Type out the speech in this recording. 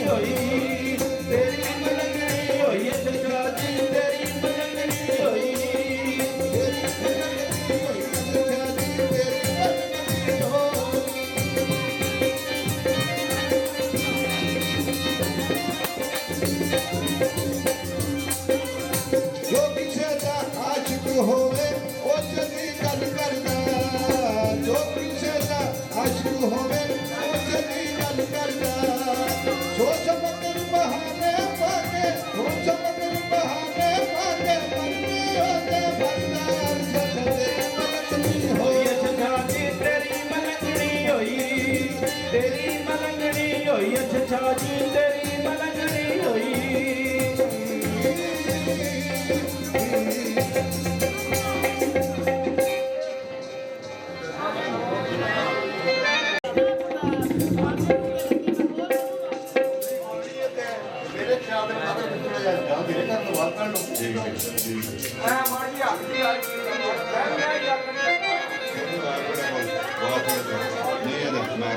ਹੋਈ, ਤੇਰੀ ਮਲੰਗਣੀ ਹੋਈ ਅੱਛਾ ਜੀ ਤੇਰੀ ਮਲੰਗਣੀ ਹੋਈ, ਤੇਰੀ ਮਲੰਗਣੀ ਹੋਈ ਅੱਛਾ ਜੀ ਤੇਰੀ ਮਲੰਗਣੀ ਹੋਈ। ਜੋ ਕਿਸੇ ਦਾ ਆਸ਼ਿਕ ਹੋਵੇ ਉਹ ਜਦੀ ਗੱਲ ਕਰਦਾ, ਜੋ ਕਿਸੇ ਦਾ ਆਸ਼ਿਕ ਹੋਵੇ ਉਹ ਜਦੀ ਗੱਲ ਕਰਦਾ, ਸੋਚ ਮਗਰ ਬਹਾਨੇ ਪਾਕੇ, ਸੋਚ ਮਗਰ ਬਹਾਨੇ ਪਾਕੇ ਬੰਦੇ ਹੋਤੇ ਬੰਦਾਰ ਸਜਦੇ ਮਲੰਗਣੀ ਹੋਈ ਅੱਛਾ ਜੀ ਤੇਰੀ ਮਲੰਗਣੀ ਹੋਈ, ਤੇਰੀ ਮਲੰਗਣੀ ਹੋਈ ਅੱਛਾ ਜੀ ਤੇਰੀ ਮਲੰਗਣੀ ਹੋਈ। ਮੇਰੇ ਖਿਆਲ ਦੇ ਨਾਲ ਥੋੜਾ ਜਿਹਾ ਜਾਂ ਮੇਰੇ ਘਰ ਤੋਂ ਬਾਹਰ ਕੱਢ ਲਓ। ਮੈਂ ਮਾੜੀ ਹੱਥ ਦੀ ਆ ਗਈ ਮੈਂ ਬਹੁਤ ਨਹੀਂ ਇਹਦਾ ਮੈਂ